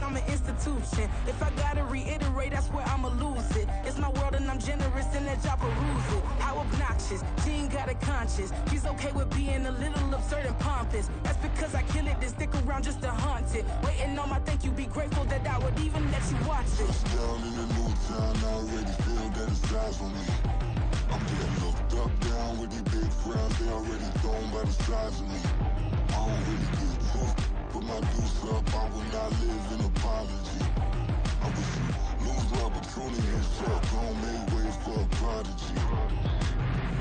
I'm an institution. If I gotta reiterate, that's where I'ma lose it. It's my world and I'm generous and that y'all peruse it. How obnoxious, she ain't got a conscience. She's okay with being a little absurd and pompous. That's because I kill it, then stick around just to haunt it. Waiting on my thank you, be grateful that I would even let you watch it. Down in the new town, I already feel that it's eyes on me. I'm getting looked up, down with these big frowns, they already thrown by the size of me. I don't really get took, put my deuce up, I will not live in apology. I wish you lose the opportunity and shut, gon' make way for a prodigy.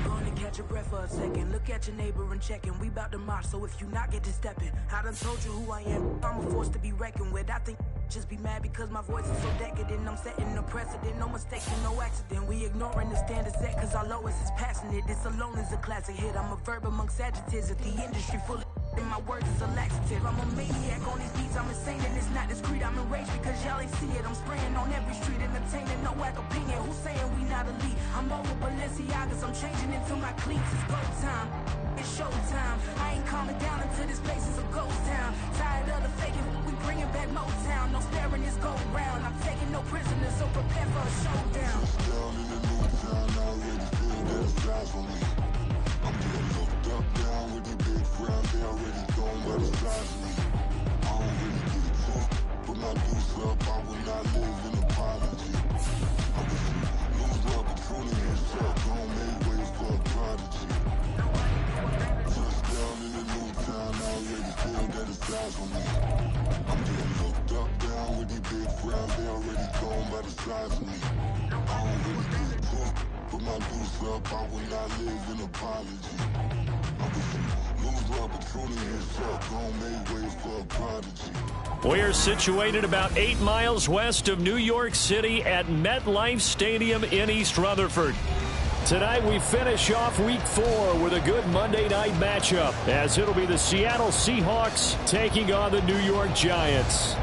Gonna catch your breath for a second, look at your neighbor and checkin'. We bout to march, so if you not get to steppin'. I done told you who I am, I'm a force to be reckoned with. I think just be mad because my voice is so decadent. I'm setting a precedent, no mistake and no accident. We ignoring the standard set cause our lowest is passionate. This alone is a classic hit. I'm a verb amongst adjectives. If the industry full of and my words is a laxative. I'm a maniac on these beats, I'm insane and it's not discreet. I'm enraged because y'all ain't see it. I'm spraying on every street, entertaining, no whack opinion. Who's saying we not elite? I'm over Balenciagas, I'm changing into my cleats. It's go time, it's show time. I ain't calming down until this place is a ghost town. Tired of the faking, we bringing back Motown. No staring, this go round. I'm taking no prisoners, so prepare for a showdown. Down in the new town, I already feel that it's eyes on me. I'm getting looked up, down with these big frowns, they already thrown by the size of me. I don't really get took, put my deuce up, I will not live in apology. I wish you lose the opportunity and shut, gon' make way for a prodigy. Touchdown in the new town, I already feel that it's eyes on me. I'm getting looked up, down with these big frowns, they already thrown by the size of me. I don't really get took, put my deuce up, I will not live in apology. I wish you lose the opportunity and shut, gon' make way for a prodigy. We're situated about 8 miles west of New York City at MetLife Stadium in East Rutherford. Tonight we finish off Week 4 with a good Monday night matchup, as it'll be the Seattle Seahawks taking on the New York Giants.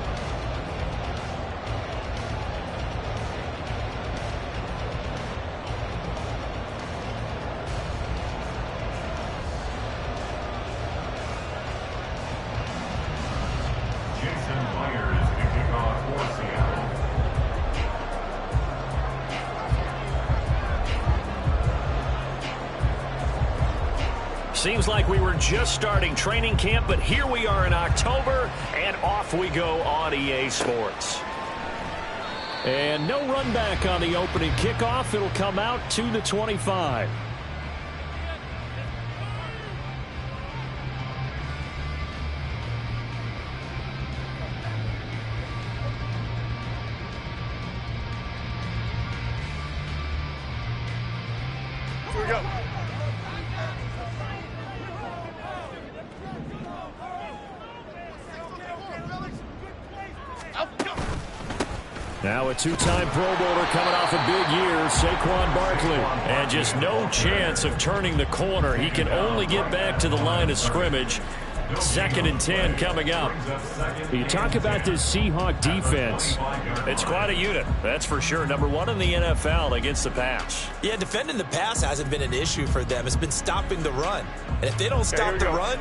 Seems like we were just starting training camp, but here we are in October, and off we go on EA Sports. And no run back on the opening kickoff. It'll come out to the 25. Here we go. Now a two-time Pro Bowler coming off a big year, Saquon Barkley. And just no chance of turning the corner. He can only get back to the line of scrimmage. 2nd and 10 coming up. You talk about this Seahawk defense. It's quite a unit, that's for sure. Number 1 in the NFL against the pass. Yeah, defending the pass hasn't been an issue for them. It's been stopping the run. And if they don't stop the run,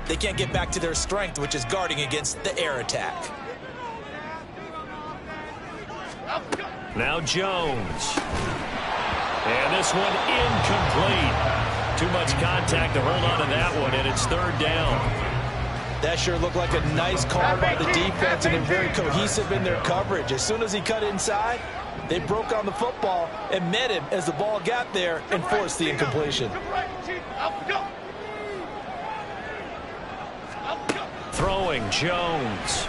they can't get back to their strength, which is guarding against the air attack. Now Jones. And this one incomplete. Too much contact to hold on to that one, and it's 3rd down. That sure looked like a nice call by the defense, and they're very cohesive in their coverage. As soon as he cut inside, they broke on the football and met him as the ball got there and forced the incompletion. Throwing Jones.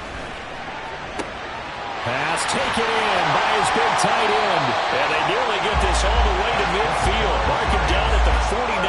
Pass taken in by his big tight end. And they nearly get this all the way to midfield. Mark him down at the 49.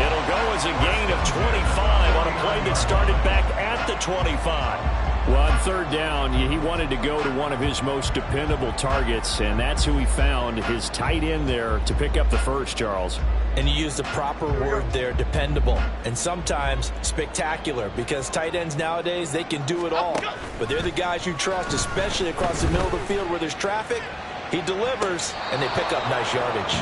It'll go as a gain of 25 on a play that started back at the 25. Well, on 3rd down, he wanted to go to one of his most dependable targets, and that's who he found, his tight end there, to pick up the first, Charles. And you used the proper word there, dependable, and sometimes spectacular, because tight ends nowadays, they can do it all. But they're the guys you trust, especially across the middle of the field where there's traffic. He delivers, and they pick up nice yardage.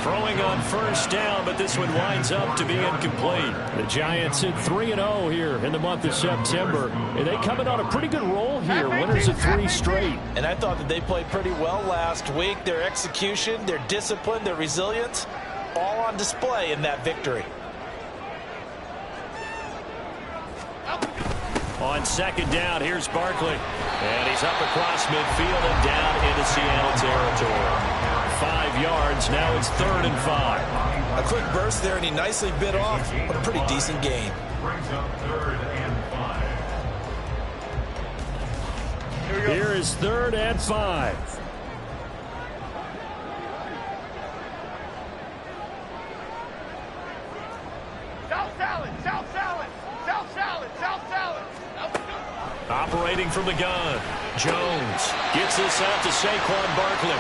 Throwing on first down, but this one winds up to be incomplete. The Giants at 3-0 here in the month of September. And they come in on a pretty good roll here. Winners of 3 straight. And I thought that they played pretty well last week. Their execution, their discipline, their resilience, all on display in that victory. On second down, here's Barkley. And he's up across midfield and down into Seattle territory. 5 yards, now it's 3rd and 5. A quick burst there, and he nicely bit off, but a pretty decent gain. Brings up 3rd and 5. Here is 3rd and 5. South salad, south salad, south salad, south salad. Operating from the gun, Jones gets this out to Saquon Barkley.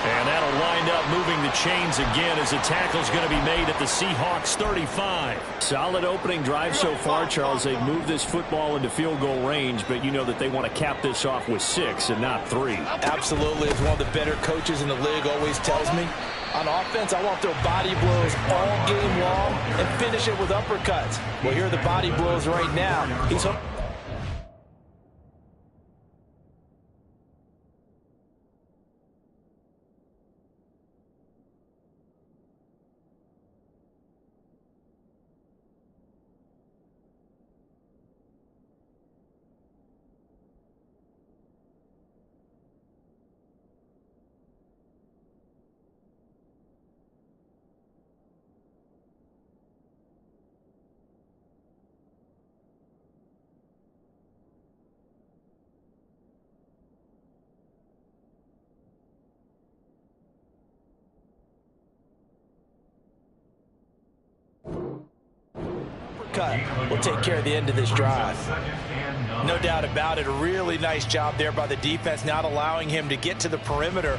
And that'll wind up moving the chains again as the tackle's going to be made at the Seahawks 35. Solid opening drive so far, Charles. They've moved this football into field goal range, but you know that they want to cap this off with 6 and not 3. Absolutely. As one of the better coaches in the league always tells me, on offense, I want to throw body blows all game long and finish it with uppercuts. Well, here are the body blows right now. He's will take care of the end of this drive. No doubt about it, a really nice job there by the defense, not allowing him to get to the perimeter.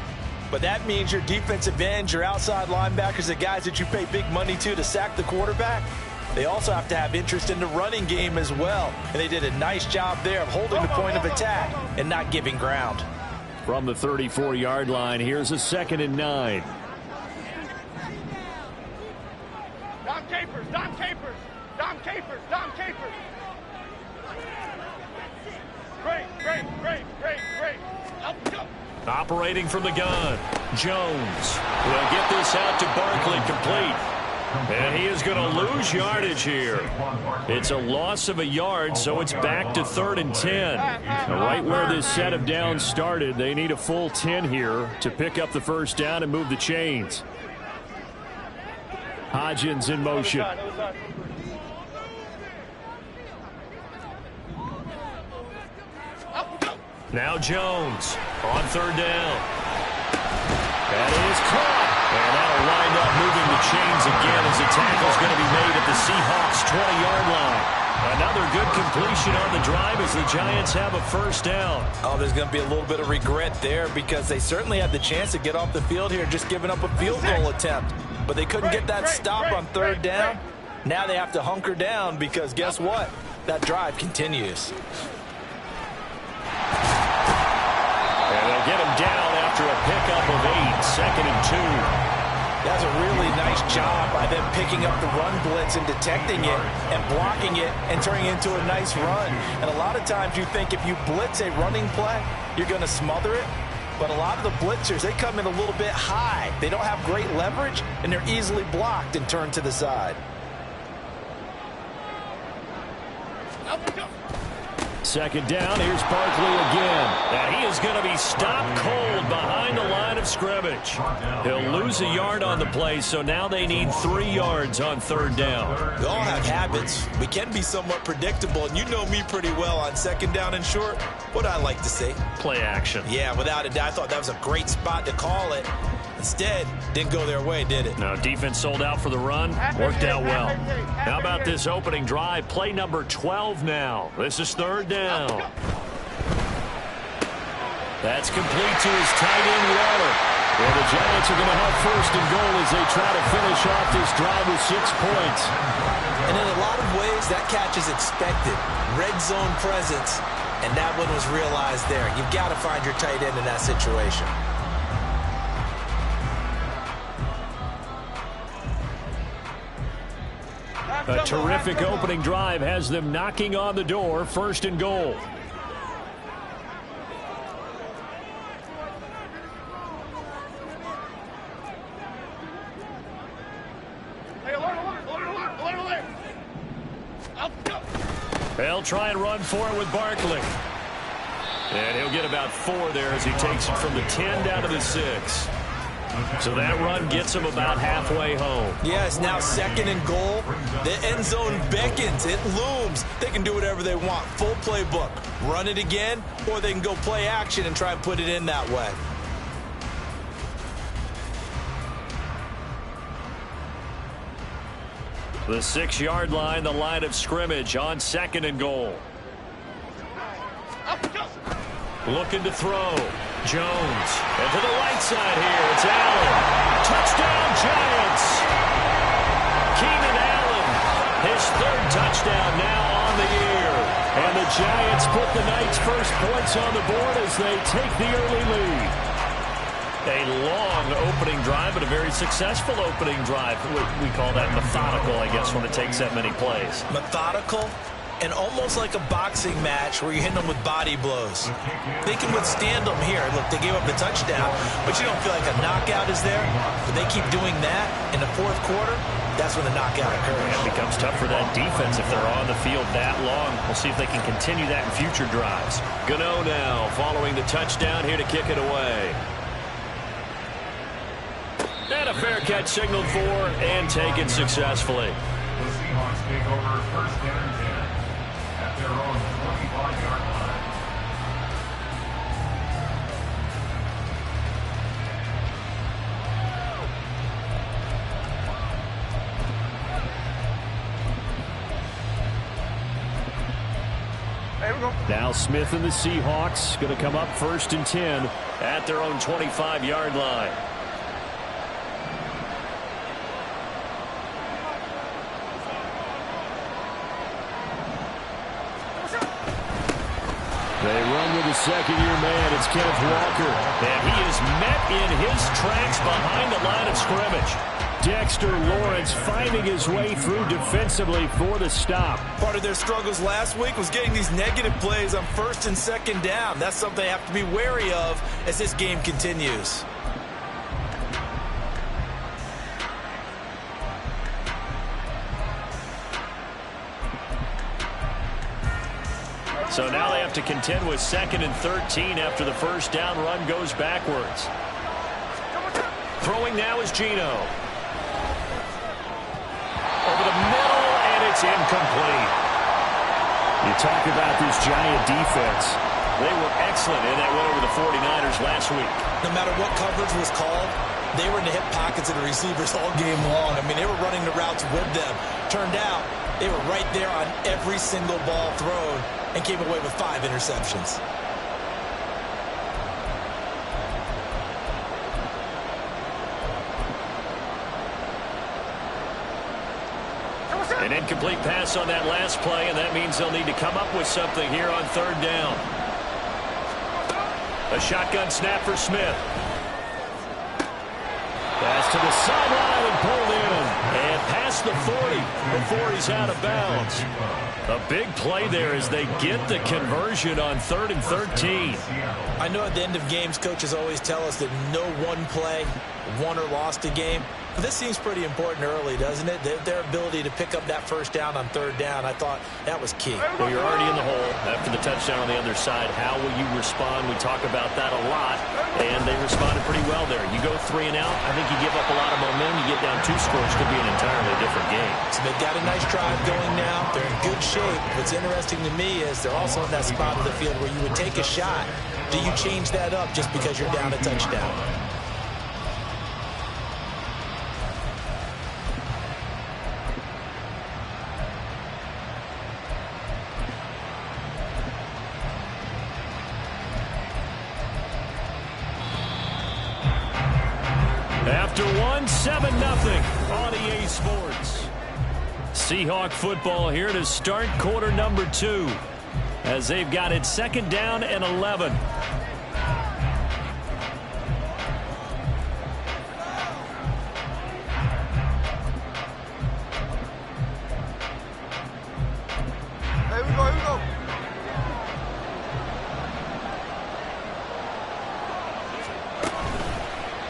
But that means your defensive ends, your outside linebackers, the guys that you pay big money to sack the quarterback, they also have to have interest in the running game as well. And they did a nice job there of holding the point of attack and not giving ground. From the 34-yard line, here's a 2nd and 9. Dom Capers, Dom Capers, Dom Capers, Dom Capers. Great, great, great, great, great. Up, go. Operating from the gun, Jones will get this out to Barkley, complete. And he is going to lose yardage here. It's a loss of a yard, so it's back to 3rd and 10. Right where this set of downs started, they need a full 10 here to pick up the first down and move the chains. Hodgins in motion. Now Jones on 3rd down. That is caught. And that'll wind up moving the chains again as the tackle's going to be made at the Seahawks 20-yard line. Another good completion on the drive as the Giants have a first down. Oh, there's going to be a little bit of regret there because they certainly had the chance to get off the field here, just giving up a field goal attempt. But they couldn't get that stop on 3rd down. Now they have to hunker down because guess what? That drive continues. And they'll get him down after a pickup of 8, 2nd and 2. That's a really nice job by them picking up the run blitz and detecting it and blocking it and turning it into a nice run. And a lot of times you think if you blitz a running play, you're going to smother it. But a lot of the blitzers, they come in a little bit high. They don't have great leverage, and they're easily blocked and turned to the side. 2nd down, here's Barkley again. And he is going to be stopped cold behind the line of scrimmage. He'll lose a yard on the play, so now they need 3 yards on 3rd down. We all have habits. We can be somewhat predictable, and you know me pretty well on 2nd down and short. What I like to say? Play action. Yeah, without a doubt, I thought that was a great spot to call it. Instead, didn't go their way, did it? No, defense sold out for the run. Worked out well. How about this opening drive? Play number 12 now. This is 3rd down. That's complete to his tight end, Waller. And the Giants are going to have 1st and goal as they try to finish off this drive with 6 points. And in a lot of ways, that catch is expected. Red zone presence, and that one was realized there. You've got to find your tight end in that situation. A terrific opening drive has them knocking on the door, 1st and goal. They'll try and run for it with Barkley. And he'll get about 4 there as he takes it from the 10 down to the 6. So that run gets him about halfway home. Yeah, it's now 2nd and goal. The end zone beckons. It looms. They can do whatever they want. Full playbook. Run it again, or they can go play action and try and put it in that way. The 6-yard line, the line of scrimmage on 2nd and goal. Looking to throw. Jones. And to the right side here, it's Allen. Touchdown, Giants. Keenan Allen, his 3rd touchdown now on the year. And the Giants put the night's first points on the board as they take the early lead. A long opening drive, but a very successful opening drive. We call that methodical, I guess, when it takes that many plays. Methodical and almost like a boxing match where you're hitting them with body blows. They can withstand them here. Look, they gave up the touchdown, but you don't feel like a knockout is there. But they keep doing that in the 4th quarter, that's when the knockout occurs. It becomes tough for that defense if they're on the field that long. We'll see if they can continue that in future drives. Gano now following the touchdown here to kick it away. And a fair catch signaled for and taken successfully. The Seahawks take over 1st and 10 at their own 25-yard line. Now Smith and the Seahawks going to come up 1st and 10 at their own 25-yard line. They run with the 2nd-year man. It's Kenneth Walker. And he is met in his tracks behind the line of scrimmage. Dexter Lawrence finding his way through defensively for the stop. Part of their struggles last week was getting these negative plays on 1st and 2nd down. That's something they have to be wary of as this game continues. So now they have to contend with 2nd and 13 after the 1st down run goes backwards. Throwing now is Geno. Over the middle, and it's incomplete. You talk about this Giant defense. They were excellent in that win over the 49ers last week. No matter what coverage was called, they were in the hip pockets of the receivers all game long. I mean, they were running the routes with them. Turned out, they were right there on every single ball thrown and came away with 5 interceptions. An incomplete pass on that last play, and that means they'll need to come up with something here on 3rd down. A shotgun snap for Smith. Pass to the sideline and pulled in. And past the 40 before he's out of bounds. A big play there as they get the conversion on 3rd and 13. I know at the end of games, coaches always tell us that no one play won or lost a game. But this seems pretty important early, doesn't it? Their ability to pick up that 1st down on 3rd down, I thought that was key. Well, you're already in the hole after the touchdown on the other side. How will you respond? We talk about that a lot, and they responded pretty well there. You go 3 and out, I think you give up a lot of momentum. You get down 2 scores, could be an entirely different game. So they've got a nice drive going now. They're in good shape. What's interesting to me is they're also in that spot of the field where you would take a shot. Do you change that up just because you're down a touchdown? After 7-0 on EA Sports. Seahawk football here to start quarter number 2 as they've got it 2nd down and 11.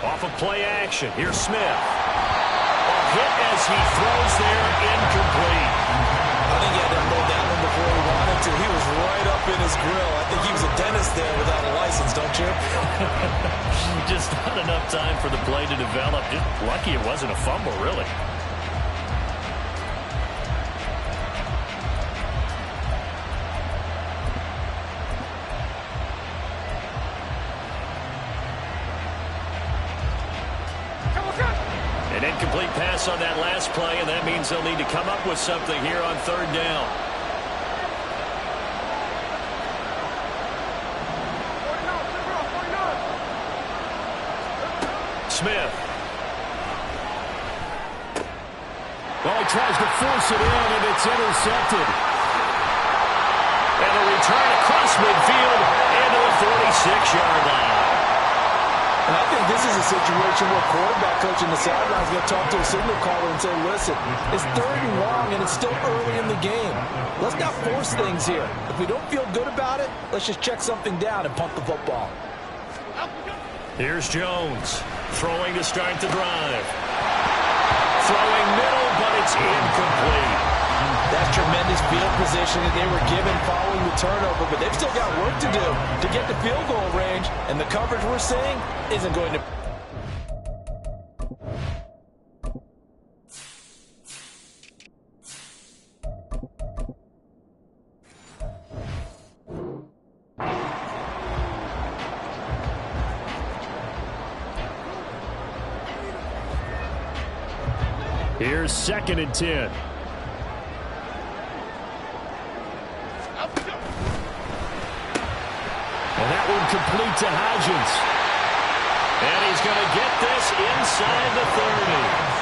Off of play action, here's Smith. Hit as he throws there, incomplete. I think he had to load that one before he wanted to. He was right up in his grill. I think he was a dentist there without a license, don't you? Just not enough time for the play to develop. Just lucky it wasn't a fumble, really. An incomplete pass on that last play, and that means they'll need to come up with something here on third down. Smith. Well, he tries to force it in, and it's intercepted. And a return across midfield into the 46-yard line. And I think this is a situation where quarterback coach in the sideline is going to talk to a signal caller and say, listen, it's 3rd and long, and it's still early in the game. Let's not force things here. If we don't feel good about it, let's just check something down and punt the football. Here's Jones, throwing to start the drive. Throwing middle, but it's incomplete. That's tremendous field position that they were given following the turnover, but they've still got work to do to get the field goal range, and the coverage we're seeing isn't going to... Here's 2nd and 10. And that one complete to Hodgins. And he's going to get this inside the 30.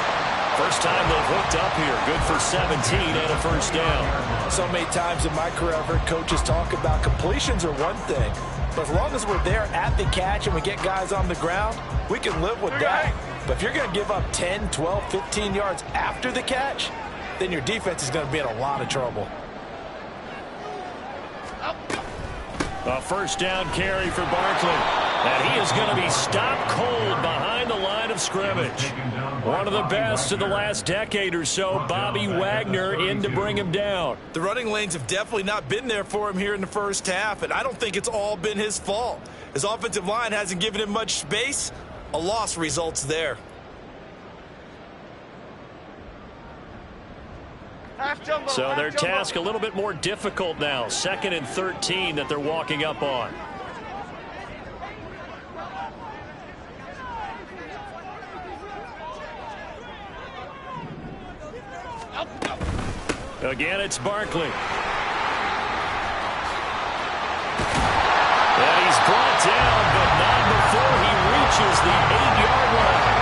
First time they've hooked up here. Good for 17 and a first down. So many times in my career I've heard coaches talk about completions are one thing, but as long as we're there at the catch and we get guys on the ground, we can live with that. But if you're going to give up 10, 12, 15 yards after the catch, then your defense is going to be in a lot of trouble. A first down carry for Barkley. And he is going to be stopped cold behind the line of scrimmage. One of the best of the last decade or so, Bobby Wagner in to bring him down. The running lanes have definitely not been there for him here in the first half, and I don't think it's all been his fault. His offensive line hasn't given him much space. A loss results there. So their task a little bit more difficult now. 2nd and 13 that they're walking up on. Again, it's Barkley. And he's brought down, but not before he reaches the 8-yard line.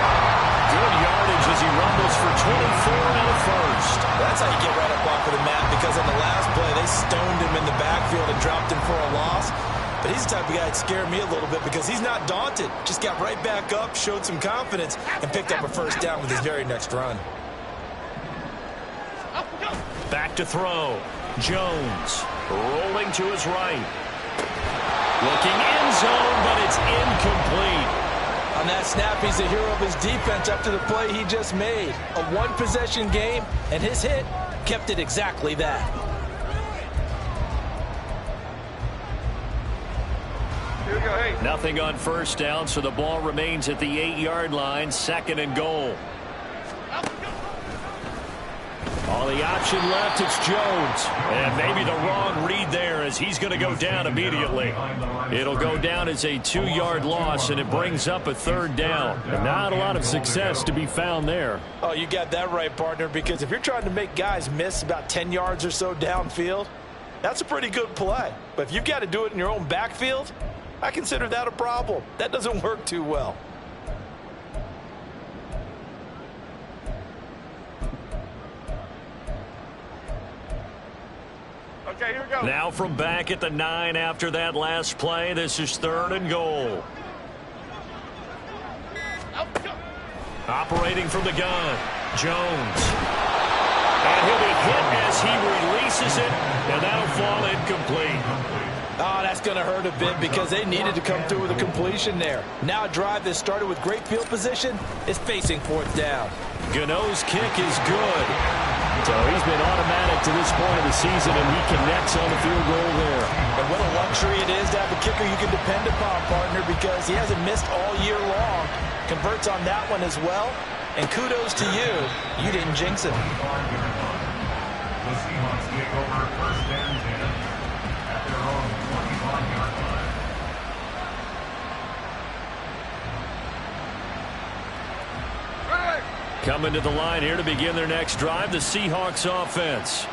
Good yardage as he rumbles for 24 and a first. That's how you get right up off of the mat, because on the last play, they stoned him in the backfield and dropped him for a loss. But he's the type of guy that scared me a little bit because he's not daunted. Just got right back up, showed some confidence, and picked up a first down with his very next run. Back to throw. Jones rolling to his right. Looking end zone, but it's incomplete. On that snap, he's the hero of his defense after the play he just made. A one-possession game, and his hit kept it exactly that. Here we go, hey. Nothing on first down, so the ball remains at the 8-yard line. 2nd and goal. All the option left, it's Jones. And maybe the wrong read there as he's going to go down immediately. It'll go down as a 2-yard loss, and it brings up a 3rd down. And not a lot of success to be found there. Oh, you got that right, partner, because if you're trying to make guys miss about 10 yards or so downfield, that's a pretty good play. But if you've got to do it in your own backfield, I consider that a problem. That doesn't work too well. Okay, here we go. Now from back at the 9 after that last play, this is 3rd and goal. Operating from the gun, Jones. And he'll be hit as he releases it, and that'll fall incomplete. Oh, That's going to hurt a bit because they needed to come through with a completion there. Now a drive that started with great field position is facing fourth down. Gano's kick is good. So he's been automatic to this point of the season, and he connects on the field goal there. And what a luxury it is to have a kicker you can depend upon, partner, because he hasn't missed all year long. Converts on that one as well. And kudos to you. You didn't jinx him. The Seahawks take over first and 10 at their own 25-yard line. Coming to the line here to begin their next drive, the Seahawks offense.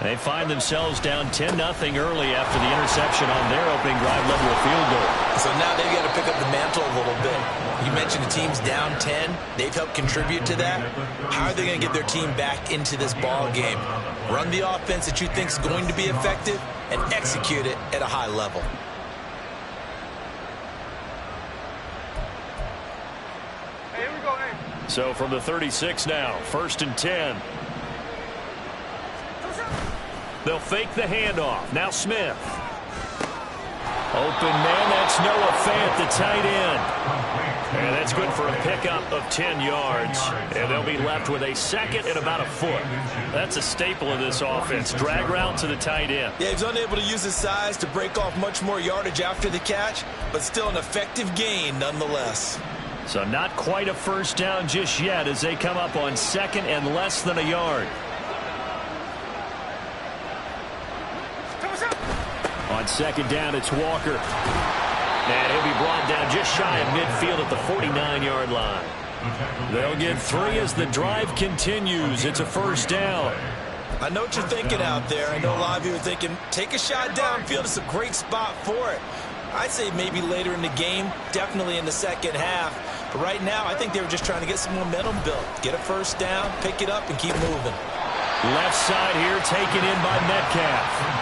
They find themselves down 10-0 early after the interception on their opening drive led to a field goal. So now they've got to pick up the mantle a little bit. You mentioned the team's down 10. They've helped contribute to that. How are they going to get their team back into this ball game? Run the offense that you think is going to be effective and execute it at a high level. Hey, here we go, hey. So from the 36 now, 1st and 10. They'll fake the handoff. Now Smith. Open man, that's Noah Fant, the tight end. And that's good for a pickup of 10 yards. And they'll be left with a second and about a foot. That's a staple of this offense. Drag route to the tight end. Yeah, he's unable to use his size to break off much more yardage after the catch, but still an effective gain nonetheless. So not quite a first down just yet as they come up on second and less than a yard. On second down, it's Walker. And he'll be brought down just shy of midfield at the 49-yard line. They'll get 3 as the drive continues. It's a first down. I know what you're thinking out there. I know a lot of you are thinking, take a shot downfield. It's a great spot for it. I'd say maybe later in the game, definitely in the second half. But right now, I think they were just trying to get some momentum built. Get a first down, pick it up, and keep moving. Left side here taken in by Metcalf.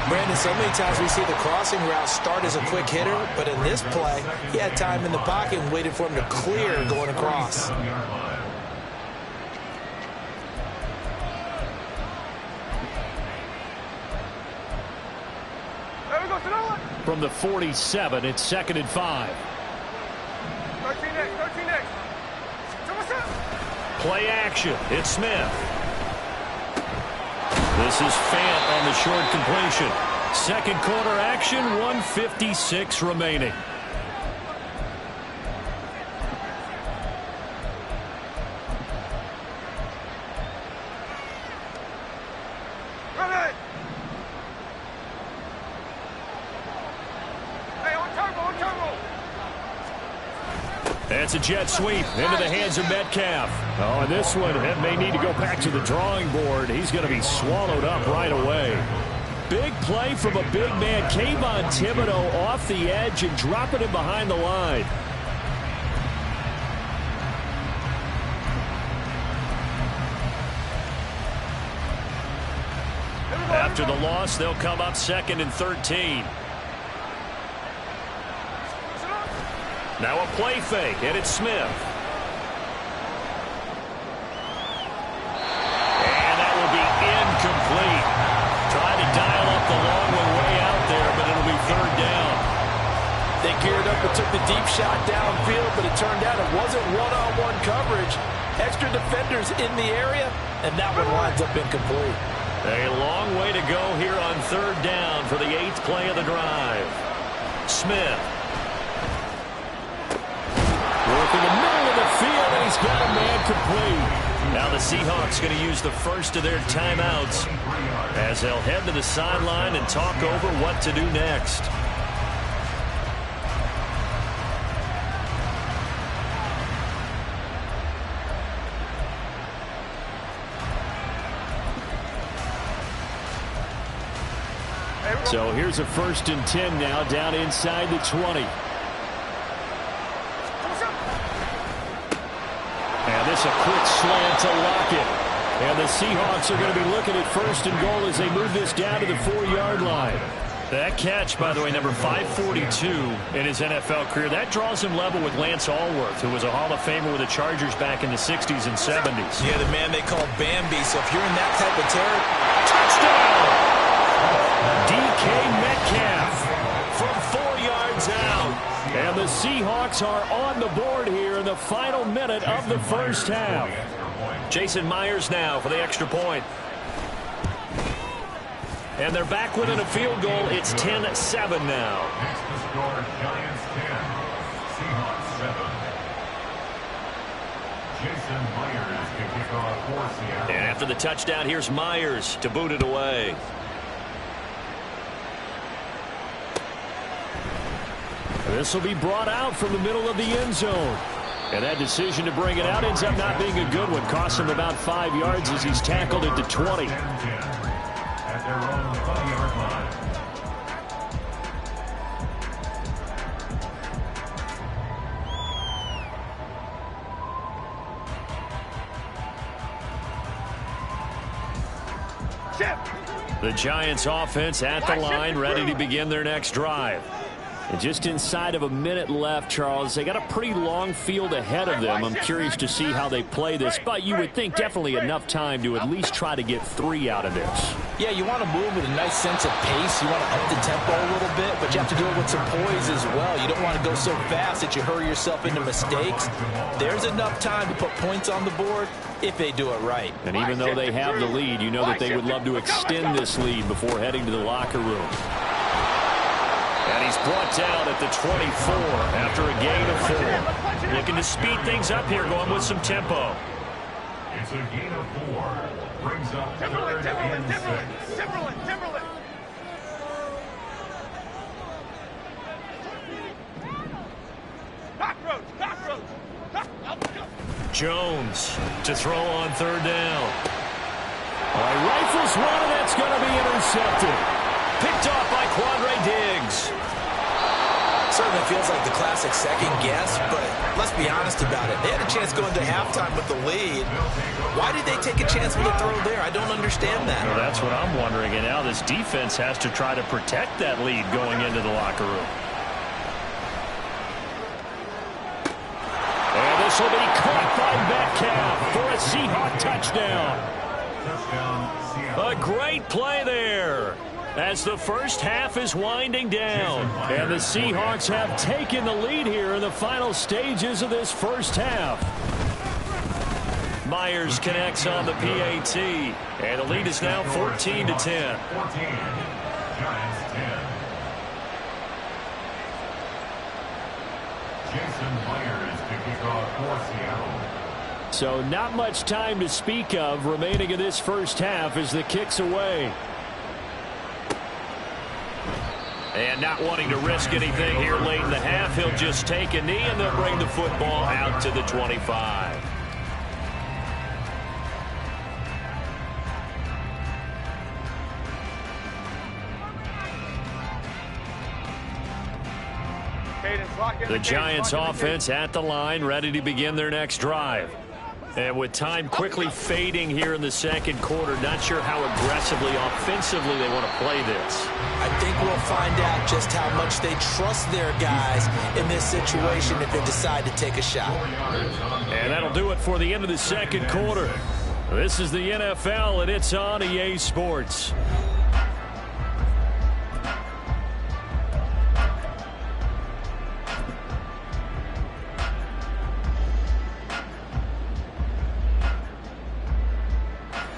Brandon, so many times we see the crossing route start as a quick hitter, but in this play, he had time in the pocket and waited for him to clear going across. From the 47, it's 2nd and 5. 13 next. Play action. It's Smith. This is Fant on the short completion. Second quarter action, 1:56 remaining. It's a jet sweep into the hands of Metcalf. Oh, and this one may need to go back to the drawing board. He's going to be swallowed up right away. Big play from a big man. Kayvon Thibodeau off the edge and dropping him behind the line. After the loss, they'll come up 2nd and 13. Now a play fake, and it's Smith. And that will be incomplete. Trying to dial up the long one way out there, but it'll be 3rd down. They geared up and took the deep shot downfield, but it turned out it wasn't one-on-one coverage. Extra defenders in the area, and that one winds up incomplete. A long way to go here on 3rd down for the 8th play of the drive. Smith. Working the middle of the field, and he's got a man complete. Now the Seahawks going to use the first of their timeouts as they'll head to the sideline and talk over what to do next. So here's a 1st and 10 now down inside the 20. And this a quick slant to Lockett. And the Seahawks are going to be looking at 1st and goal as they move this down to the 4-yard line. That catch, by the way, number 542 in his NFL career, that draws him level with Lance Allworth, who was a Hall of Famer with the Chargers back in the 60s and 70s. Yeah, the man they call Bambi. So if you're in that type of territory, touchdown! DK Metcalf from 4 yards out. And the Seahawks are on the board here in the final minute of the first half. Jason Myers now for the extra point. And they're back within a field goal. It's 10-7 now. Next to score, Giants 10, Seahawks 7. Jason Myers to kick off for Seattle. And after the touchdown, here's Myers to boot it away. This will be brought out from the middle of the end zone. And that decision to bring it out ends up not being a good one. Costs him about 5 yards as he's tackled at the 20. At their own 20-yard line. The Giants offense at the line, ready to begin their next drive. And just inside of a minute left, Charles, they got a pretty long field ahead of them. I'm curious to see how they play this, but you would think definitely enough time to at least try to get 3 out of this. Yeah, you want to move with a nice sense of pace. You want to up the tempo a little bit, but you have to do it with some poise as well. You don't want to go so fast that you hurry yourself into mistakes. There's enough time to put points on the board if they do it right. And even though they have the lead, you know that they would love to extend this lead before heading to the locker room. And he's brought down at the 24 after a gain of 4. Looking to speed things up here, going with some tempo. It's a gain of 4. Brings up third and 6. Timberland. Cockroach. Jones to throw on third down. Rifles one, and that's going to be intercepted. Picked off by Quandre Diggs. Certainly feels like the classic second guess, but let's be honest about it. They had a chance going to halftime with the lead. Why did they take a chance with a throw there? I don't understand that. Well, that's what I'm wondering. And now this defense has to try to protect that lead going into the locker room. And this will be caught by Metcalf for a Seahawk touchdown. A great play there as the first half is winding down. And the Seahawks have taken the lead here in the final stages of this first half. Myers connects on the PAT. And the lead is now 14-10. 14. Giants 10. Jason Myers to kick off for Seattle. So not much time to speak of remaining in this first half as the kick's away. And not wanting to risk anything here late in the half, he'll just take a knee and they'll bring the football out to the 25. The Giants offense at the line, ready to begin their next drive. And with time quickly fading here in the second quarter, not sure how aggressively, offensively they want to play this. I think we'll find out just how much they trust their guys in this situation if they decide to take a shot. And that'll do it for the end of the second quarter. This is the NFL, and it's on EA Sports.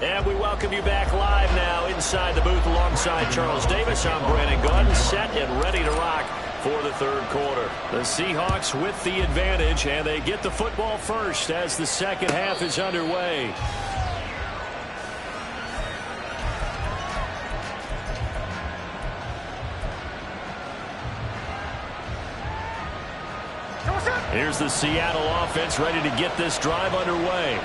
And we welcome you back live now inside the booth alongside Charles Davis. I'm Brandon Gunn, set and ready to rock for the third quarter. The Seahawks with the advantage, and they get the football first as the second half is underway. Here's the Seattle offense ready to get this drive underway.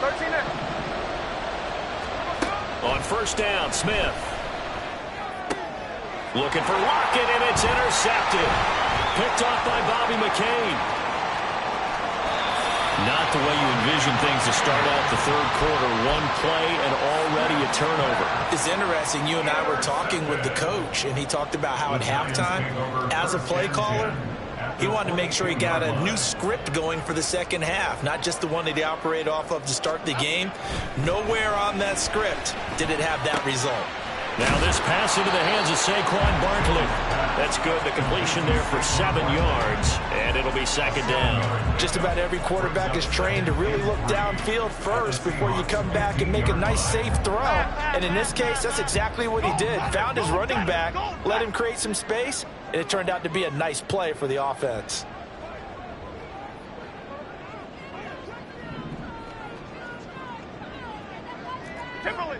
13 in. On first down, Smith. Looking for Lockett, and it's intercepted. Picked off by Bobby McCain. Not the way you envision things to start off the third quarter. One play and already a turnover. It's interesting. You and I were talking with the coach, and he talked about how at halftime, as a play caller, He wanted to make sure he got a new script going for the second half, not just the one that he operated off of to start the game. Nowhere on that script did it have that result. Now this pass into the hands of Saquon Barkley. That's good. The completion there for 7 yards, and it'll be second down. Just about every quarterback is trained to really look downfield first before you come back and make a nice, safe throw. And in this case, that's exactly what he did. Found his running back, let him create some space, and it turned out to be a nice play for the offense.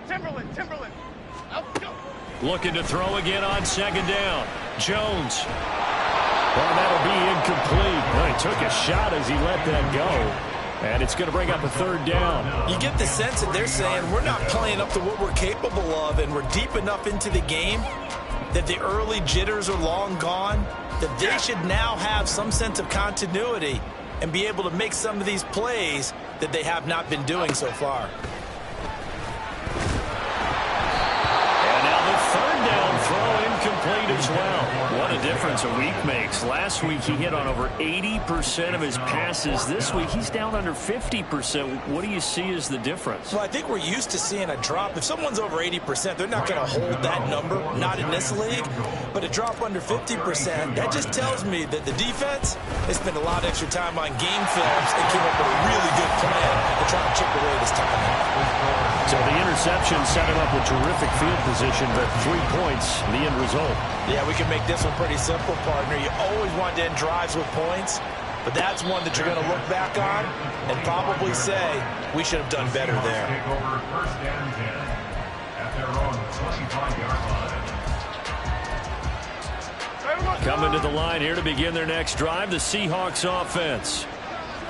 Timberland. Looking to throw again on second down. Jones. Well, that'll be incomplete. Well, he took a shot as he let that go. And it's going to bring up a third down. You get the sense that they're saying we're not playing up to what we're capable of, and we're deep enough into the game that the early jitters are long gone, that they should now have some sense of continuity and be able to make some of these plays that they have not been doing so far. Third down throw incomplete as well. What a difference a week makes. Last week he hit on over 80% of his passes. This week he's down under 50%. What do you see as the difference? Well, I think we're used to seeing a drop. If someone's over 80%, they're not going to hold that number, not in this league. But a drop under 50%, that just tells me that the defense has spent a lot of extra time on game films and came up with a really good plan to try to chip away this time. So the interception set him up with terrific field position, but 3 points, the end result. Yeah, we can make this one pretty simple, partner. You always want to end drives with points, but that's one that you're going to look back on and probably say, we should have done better there. Take over first and 10 at their own 25-yard line. Coming to the line here to begin their next drive, the Seahawks offense.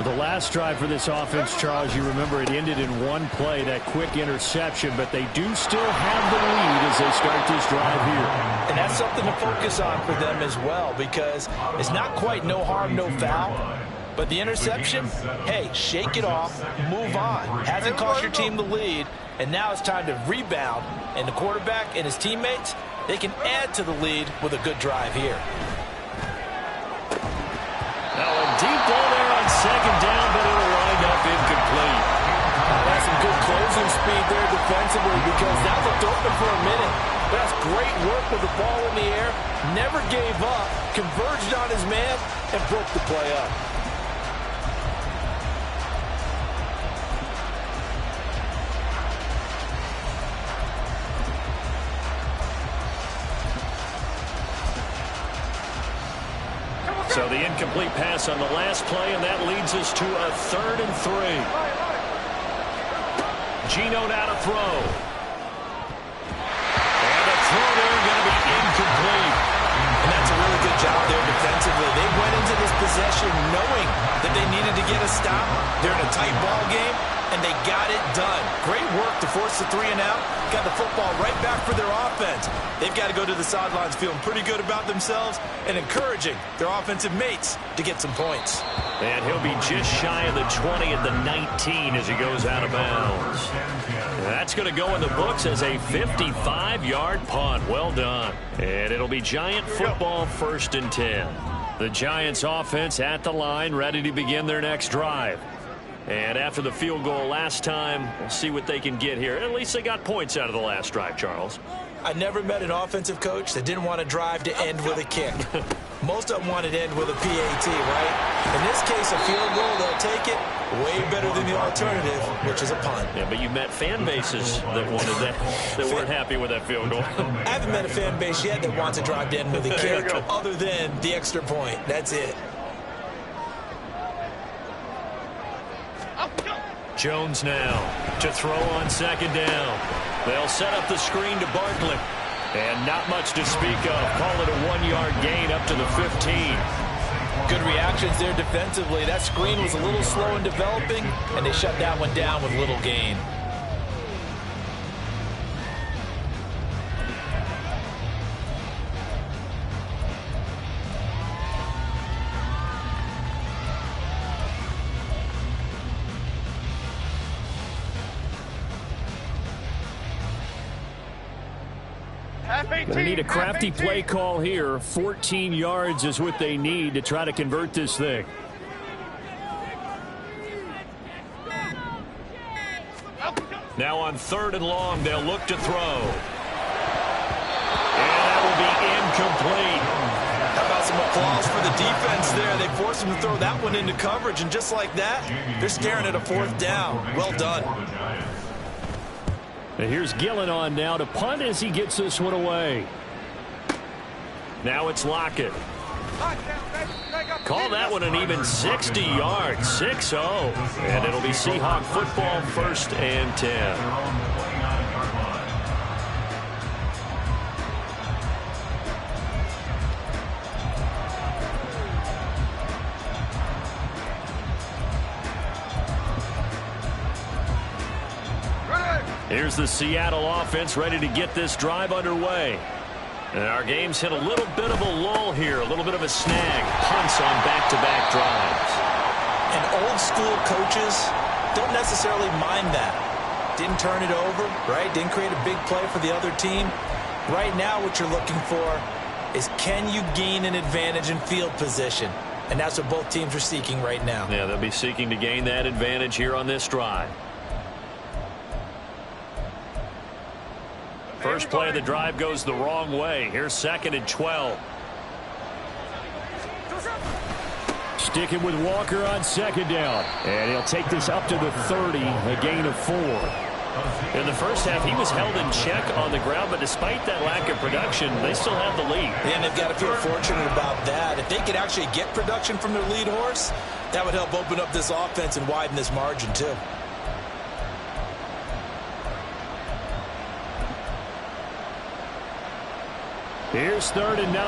The last drive for this offense, Charles, you remember it ended in one play, that quick interception, but they do still have the lead as they start this drive here. And that's something to focus on for them as well, because it's not quite no harm, no foul. But the interception, hey, shake it off, move on. Hasn't cost your team the lead, and now it's time to rebound. And the quarterback and his teammates, they can add to the lead with a good drive here. Now a deep ball there on second down, but it'll wind up incomplete. That's some good closing speed there defensively, because that looked open for a minute. That's great work with the ball in the air. Never gave up, converged on his man, and broke the play up. So the incomplete pass on the last play, and that leads us to a 3rd and 3. Gino now to throw. And the throw there going to be incomplete. And that's a really good job there defensively. They went into this possession knowing that they needed to get a stop. They're in a tight ball game, and they got it done. Great work to force the 3 and out. Got the football right back for their offense. They've got to go to the sidelines feeling pretty good about themselves and encouraging their offensive mates to get some points. And he'll be just shy of the 20 at the 19 as he goes out of bounds. That's going to go in the books as a 55-yard punt. Well done. And it'll be Giant football, 1st and 10. The Giants offense at the line, ready to begin their next drive. And after the field goal last time, we'll see what they can get here. At least they got points out of the last drive, Charles. I never met an offensive coach that didn't want to drive to end with a kick. Most of them wanted to end with a PAT, right? In this case, a field goal, they'll take it. Way better than the alternative, which is a punt. Yeah, but you met fan bases that wanted that, that weren't happy with that field goal. I haven't met a fan base yet that wants to drive to end with a kick other than the extra point. That's it. Jones now to throw on second down. They'll set up the screen to Barkley. And not much to speak of. Call it a 1-yard gain up to the 15. Good reactions there defensively. That screen was a little slow in developing, and they shut that one down with little gain. Going to need a crafty play call here. 14 yards is what they need to try to convert this thing. Now on 3rd and long, they'll look to throw. And that will be incomplete. How about some applause for the defense there? They forced him to throw that one into coverage, and just like that, they're staring at a 4th down. Well done. And here's Gillen on now to punt as he gets this one away. Now it's Lockett. Call that one an even 60 yards, 6-0. And it'll be Seahawk football, 1st and 10. Here's the Seattle offense ready to get this drive underway. And our game's hit a little bit of a lull here, a little bit of a snag. Punts on back-to-back drives. And old school coaches don't necessarily mind that. Didn't turn it over, right? Didn't create a big play for the other team. Right now what you're looking for is, can you gain an advantage in field position? And that's what both teams are seeking right now. Yeah, they'll be seeking to gain that advantage here on this drive. First play of the drive goes the wrong way. Here's 2nd and 12. Sticking with Walker on 2nd down. And he'll take this up to the 30, a gain of 4. In the first half, he was held in check on the ground, but despite that lack of production, they still have the lead. And they've got to feel fortunate about that. If they could actually get production from their lead horse, that would help open up this offense and widen this margin too. Here's 3rd and 9.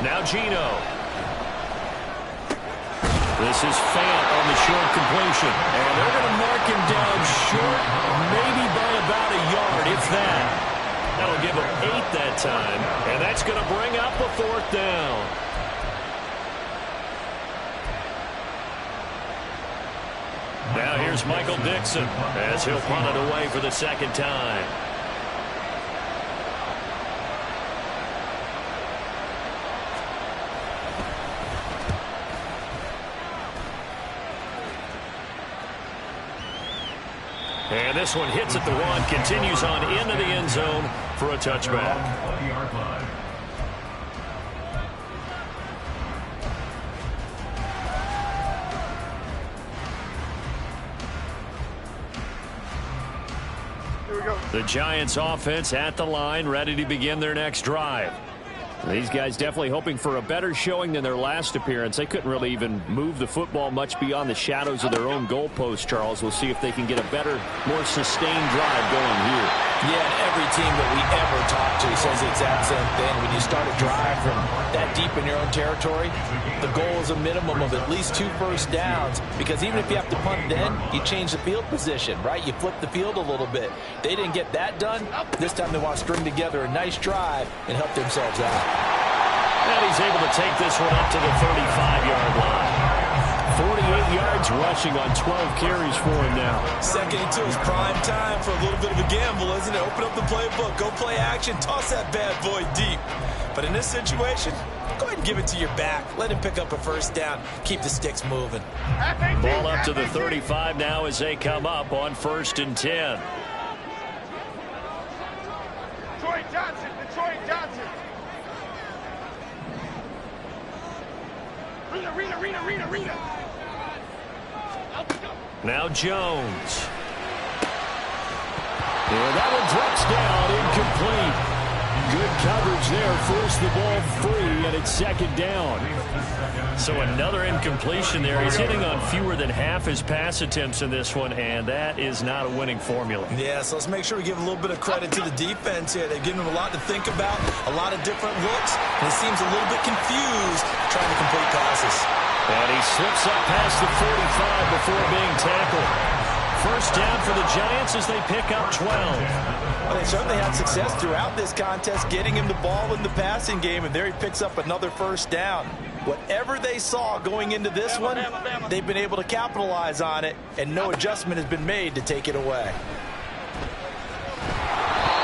Now Gino. This is Fant on the short completion. And they're going to mark him down short, maybe by about a yard, if that. That'll give him 8 that time. And that's going to bring up a 4th down. Now here's Michael Dixon as he'll punt it away for the 2nd time. And this one hits at the 1, continues on into the end zone for a touchback. The Giants offense at the line, ready to begin their next drive. These guys definitely hoping for a better showing than their last appearance. They couldn't really even move the football much beyond the shadows of their own goalpost, Charles. We'll see if they can get a better, more sustained drive going here. Yeah, and every team that we ever talk to says the exact same thing. When you start a drive from that deep in your own territory, the goal is a minimum of at least 2 first downs, because even if you have to punt then, you change the field position, right? You flip the field a little bit. They didn't get that done. This time they want to string together a nice drive and help themselves out. And he's able to take this one up to the 35-yard line. 48 yards rushing on 12 carries for him now. 2nd and 2 is prime time for a little bit of a gamble, isn't it? Open up the playbook, go play action, toss that bad boy deep. But in this situation, go ahead and give it to your back. Let him pick up a 1st down. Keep the sticks moving. Ball up to the 35 now as they come up on 1st and 10. Detroit Johnson. Rita. Now Jones. And that one drops down, incomplete. Good coverage there, forced the ball free, and it's 2nd down. So another incompletion there. He's hitting on fewer than half his pass attempts in this one, and that is not a winning formula. Yeah, so let's make sure we give a little bit of credit to the defense here. They've given him a lot to think about, a lot of different looks, and he seems a little bit confused trying to complete passes. And he slips up past the 45 before being tackled. 1st down for the Giants as they pick up 12. Well, they certainly had success throughout this contest, getting him the ball in the passing game, and there he picks up another 1st down. Whatever they saw going into this one, they've been able to capitalize on it, and no adjustment has been made to take it away.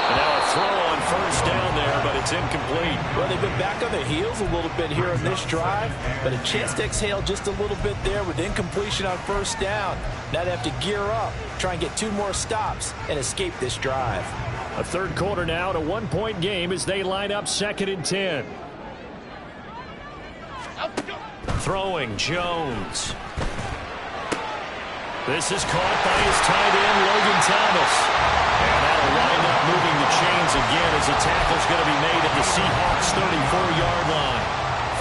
And now a throw on first down there, but it's incomplete. Well, they've been back on their heels a little bit here on this drive, but a chance to exhale just a little bit there with incompletion on first down. Now they have to gear up, try and get 2 more stops, and escape this drive. A third quarter now, at a 1-point game as they line up 2nd and 10. Throwing Jones. This is caught by his tight end, Logan Thomas. And that'll wind up moving the chains again as the tackle's going to be made at the Seahawks' 34-yard line.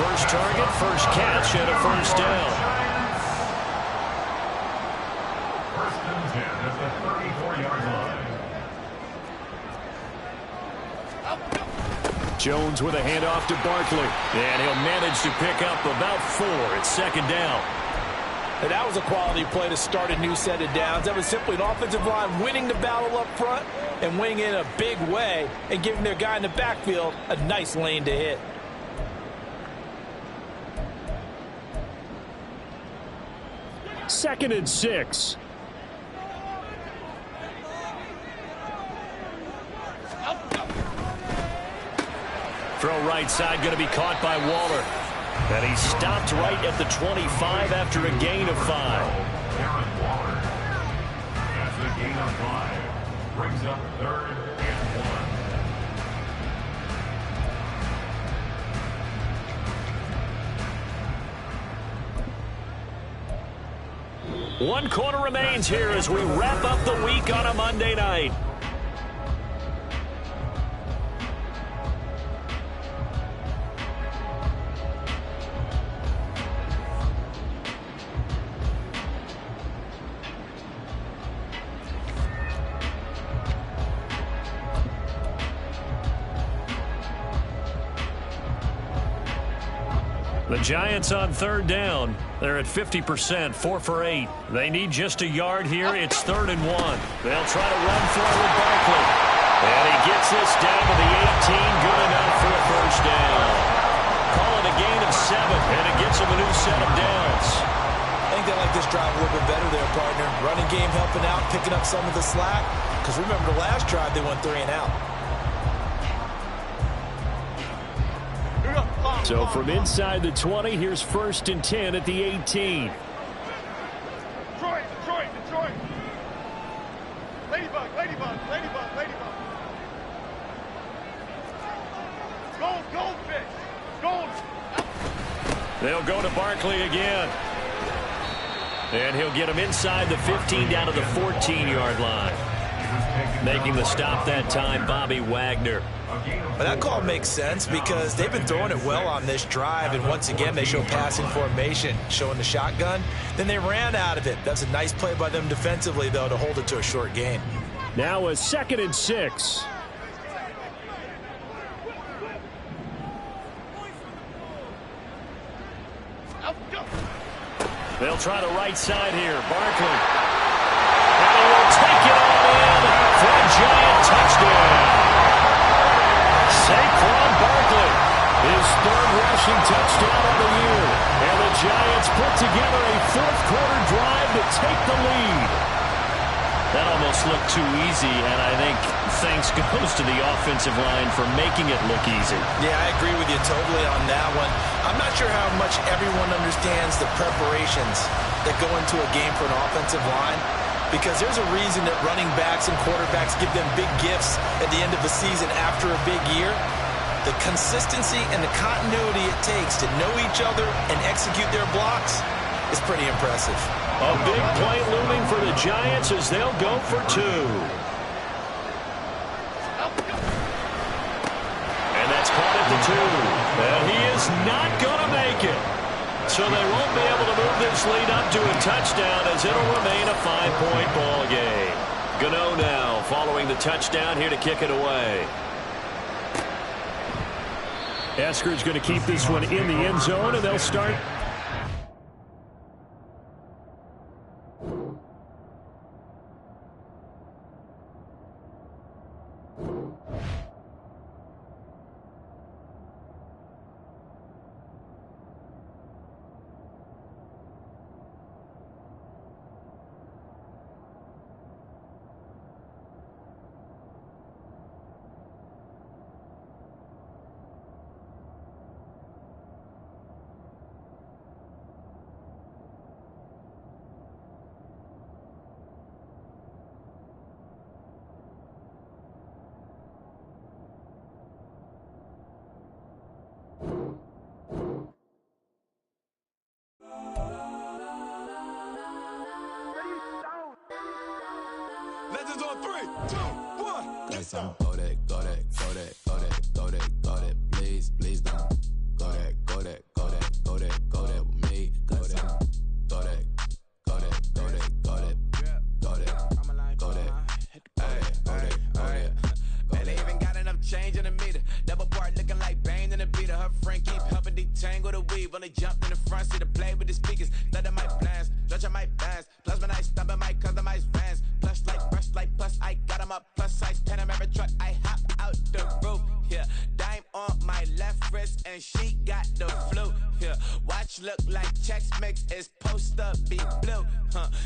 First target, first catch, and a first down. First and 10 at the 34-yard line. Jones with a handoff to Barkley. And he'll manage to pick up about 4 at 2nd down. And that was a quality play to start a new set of downs. That was simply an offensive line winning the battle up front and winning in a big way and giving their guy in the backfield a nice lane to hit. Second and 6. Throw right side, going to be caught by Waller. And he stopped right at the 25 after a gain of 5. Aaron Waller. That's a gain of 5. Brings up 3rd and 1. 1 quarter remains here as we wrap up the week on a Monday night. The Giants on 3rd down. They're at 50%, 4 for 8. They need just a yard here. It's 3rd and 1. They'll try to run for it with Barkley. And he gets this down to the 18. Good enough for a first down. Call it a gain of 7, and it gets them a new set of downs. I think they like this drive a little bit better there, partner. Running game helping out, picking up some of the slack. Because remember, the last drive they went 3 and out. So from inside the 20, here's 1st and 10 at the 18. Detroit, Detroit, Detroit. Ladybug, ladybug, ladybug, ladybug. Gold, goldfish, gold. They'll go to Barkley again. And he'll get him inside the 15 down to the 14-yard line. Making the stop that time, Bobby Wagner. But that call makes sense because they've been throwing it well on this drive, and once again they show passing formation, showing the shotgun. Then they ran out of it. That's a nice play by them defensively, though, to hold it to a short gain. Now a 2nd and 6. They'll try the right side here. Barkley. And he will take it all in for a giant touchdown. Saquon Barkley, his 3rd rushing touchdown of the year. And the Giants put together a 4th quarter drive to take the lead. That almost looked too easy, and I think thanks goes to the offensive line for making it look easy. Yeah, I agree with you totally on that one. I'm not sure how much everyone understands the preparations that go into a game for an offensive line, because there's a reason that running backs and quarterbacks give them big gifts at the end of the season after a big year. The consistency and the continuity it takes to know each other and execute their blocks is pretty impressive. A big play looming for the Giants as they'll go for 2. And that's caught at the 2. And he is not going to make it. So they won't be able to move this lead up to a touchdown as it'll remain a 5-point ball game. Gano now following the touchdown here to kick it away. Esker's going to keep this one in the end zone, and they'll start. Legends on 3, 2, 1. Cause I'm go that, go that, go that, go that, go that, go that. Please, please don't go that, go that, go that, go that, go that with me. Cause I'm go that, go that, go that, go that, go that, go that, go that. And they even got enough change in the meter. Double part looking like Bane in the beater. Her friend keep helping detangle the weave. Only jumped in the front seat to play with the speakers. Let them might blast, stretch my bands. Plus when I stump in my customized vans. Plush like brush like plus I got them up. Plus size Panamera truck. I hop out the roof. Yeah, dime on my left wrist and she got the flu. Yeah, watch look like Chex Mix is supposed to be blue.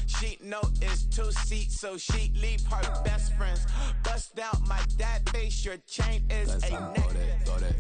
She know it's 2 seats, so she leave her best friends. Bust out my dad face. Your chain is a necklace. Go that,